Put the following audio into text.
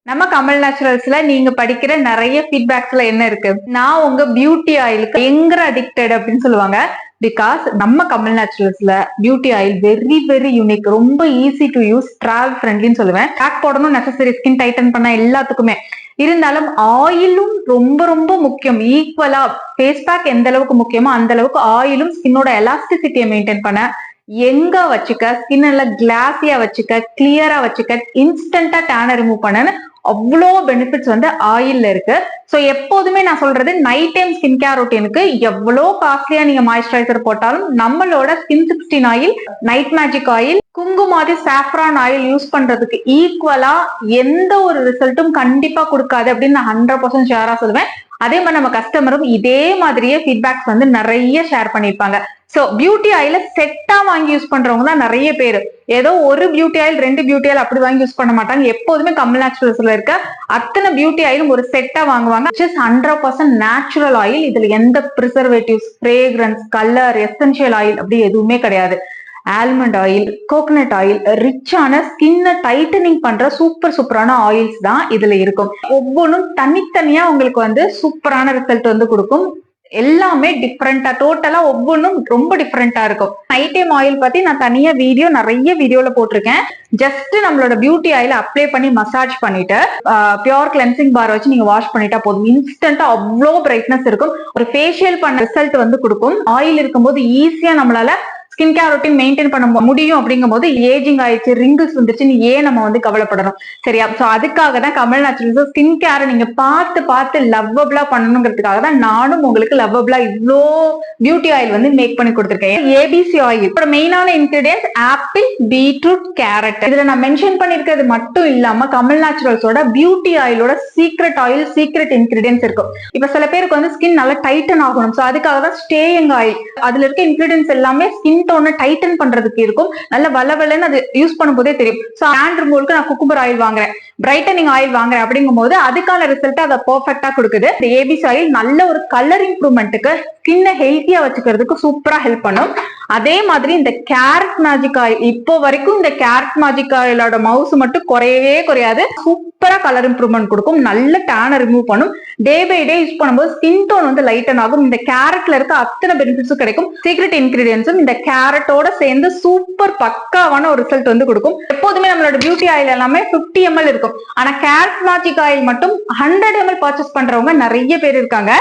நம்ம கமல் நேச்சுரல்ஸ்ல நீங்க படிக்கிற நிறைய ஃபீட்பேக்ஸ்ல என்ன இருக்கு? நான் உங்க பியூட்டி ஆயிலுக்கு எங்க அடிக்டட் அப்படின்னு சொல்லுவாங்க. பிகாஸ் நம்ம கமல் நேச்சுரல்ஸ்ல beauty oil very very unique, ரொம்ப ஈஸி டு யூஸ், டிராவல் ஃப்ரெண்ட்லின்னு சொல்லுவேன். பேக் போடணும் நெசசரி, ஸ்கின் டைட்டன் பண்ண எல்லாத்துக்குமே. இருந்தாலும் ஆயிலும் ரொம்ப ரொம்ப முக்கியம். ஈக்குவலா ஃபேஸ் பேக் எந்த அளவுக்கு முக்கியமோ அந்த அளவுக்கு ஆயிலும் ஸ்கின்னோட எலாஸ்டிசிட்டியை மெயின்டைன் பண்ண, எங்க வச்சுக்க, ஸ்கின் எல்லாம் கிளாஸியா வச்சுக்க, கிளியரா வச்சுக்க, இன்ஸ்டன்டா டேனை ரிமூவ் பண்ண அவ்வளோ பெனிஃபிட்ஸ் வந்து ஆயில்ல இருக்கு. ஸோ எப்போதுமே நான் சொல்றது, நைட் டைம் ஸ்கின் கேர் ரொட்டீனுக்கு எவ்வளோ காஸ்ட்லியா நீங்க மாய்ஸ்சரைசர் போட்டாலும் நம்மளோட skin 16 oil, night magic oil, Kumkumadi saffron oil use பண்றதுக்கு ஈக்குவலா எந்த ஒரு ரிசல்ட்டும் கண்டிப்பா கொடுக்காது அப்படின்னு நான் 100% ஷேரா சொல்லுவேன். அதே மாதிரி நம்ம கஸ்டமரும் இதே மாதிரியே ஃபீட்பேக்ஸ் வந்து நிறைய ஷேர் பண்ணிருப்பாங்க. சோ பியூட்டி ஆயில செட்டா வாங்கி யூஸ் பண்றவங்க தான் நிறைய பேர். ஏதோ ஒரு பியூட்டி ஆயில் 2 பியூட்டி ஆயில் அப்படி வாங்கி யூஸ் பண்ண மாட்டாங்க. எப்போதுமே கமல் நேச்சுரல்ஸ்ல இருக்க அத்தனை பியூட்டி ஆயிலும் ஒரு செட்டா வாங்குவாங்க. 100% நேச்சுரல் ஆயில். இதுல எந்த preservatives, fragrance, colour, essential oil அப்படி எதுவுமே கிடையாது. ஆல்மண்ட் ஆயில், கோகனட் ஆயில், ரிச்சான ஸ்கின்னை டைட்டனிங் பண்ற சூப்பரான ஆயில்ஸ் தான் இதுல இருக்கும். ஒவ்வொன்றும் தனித்தனியா உங்களுக்கு வந்து சூப்பரான ரிசல்ட் வந்து கொடுக்கும். எல்லாமே டிஃப்ரெண்டா, டோட்டலா ஒவ்வொன்றும் ரொம்ப டிஃப்ரெண்டா இருக்கும். நைட் டைம் ஆயில் பத்தி நான் தனியா நிறைய வீடியோல போட்டிருக்கேன். ஜஸ்ட் நம்மளோட பியூட்டி ஆயில அப்ளை பண்ணி மசாஜ் பண்ணிட்டு பியூர் கிளென்சிங் பார் வச்சு நீங்க வாஷ் பண்ணிட்டா போதும். இன்ஸ்டன்டா அவ்வளோ பிரைட்னஸ் இருக்கும். ஒரு ஃபேஷியல் பண்ண ரிசல்ட் வந்து கொடுக்கும். ஆயில் இருக்கும்போது ஈஸியா நம்மளால ஸ்கின் கேர் ரொட்டீன் மெயின்டைன் பண்ண முடியும். அப்படிங்கும் போது ஏஜிங் ஆயிடுச்சு, ரிங்கிள்ஸ் வந்துருச்சுன்னு ஏன் நம்ம வந்து கவலைப்படணும்? சரியா? சோ அதுக்காக தான் கமல் நேச்சுரல்ஸ் ஸ்கின் கேரை நீங்க பார்த்து லவ்வபிளா பண்ணணுங்கிறதுக்காக தான் நானும் உங்களுக்கு லவ்வபிளா இவ்வளோ பியூட்டி ஆயில் வந்து மேக் பண்ணி கொடுத்துருக்கேன். ஏபிசி ஆயில் இப்போ மெயினான இன்கிரீடியன்ஸ் ஆப்பிள், பீட்ரூட், கேரட். இதுல நான் மென்ஷன் பண்ணிருக்கிறது மட்டும் இல்லாம கமல் நேச்சுரல்ஸோட பியூட்டி ஆயிலோட சீக்ரெட் ஆயில், சீக்ரெட் இன்கிரீடியன்ஸ் இருக்கும். இப்ப சில பேருக்கு வந்து ஸ்கின் நல்லா டைட்டன் ஆகணும். சோ அதுக்காக தான் ஸ்டேயிங் ஆயில். அதுல இருக்க இன்கிரீடியன்ஸ் எல்லாமே ஸ்கின் டோனை டைட்டன் பண்றதுக்கு இருக்கும். நல்ல வளவலன்னு அது யூஸ் பண்ணும் போதே தெரியும். சோ ஹேண்ட் ரிமூவலுக்கு நான் குக்கும்பர் ஆயில் வாங்குறேன், பிரைட்டனிங் ஆயில் வாங்குறேன் அப்படிங்கும் போது அதுக்கான ரிசல்ட் அதை பெர்ஃபெக்ட்டா கொடுக்குது. இந்த ஏபிசி ஆயில் நல்ல ஒரு கலர் இம்ப்ரூவ்மெண்ட்டுக்கு, ஸ்கின்னை ஹெல்த்தியா வச்சுக்கிறதுக்கு சூப்பரா ஹெல்ப் பண்ணும். அதே மாதிரி இந்த கேரட் மேஜிக் ஆயில், இப்போ வரைக்கும் இந்த கேரட் மேஜிக் ஆயிலோட மவுஸ் மட்டும் குறையவே குறையாது. சூப்பரா கலர் இம்ப்ரூவ்மெண்ட் கொடுக்கும், நல்ல டேனை ரிமூவ் பண்ணும். டே பை டே யூஸ் பண்ணும்போது ஸ்கின் டோன் வந்து லைட்டன் ஆகும். இந்த கேரட்ல இருக்க அத்தனை பெனிஃபிட்ஸும் கிடைக்கும். சீக்ரெட் இன்கிரீடியன்ஸும் இந்த கேரட்டோட சேர்ந்து சூப்பர் பக்காவான ஒரு ரிசல்ட் வந்து கொடுக்கும். எப்போதுமே நம்மளோட பியூட்டி ஆயில் எல்லாமே 50 ml இருக்கும். ஆனா கேரட் மேஜிக் ஆயில் மட்டும் 100 ml பர்ச்சேஸ் பண்றவங்க நிறைய பேர் இருக்காங்க.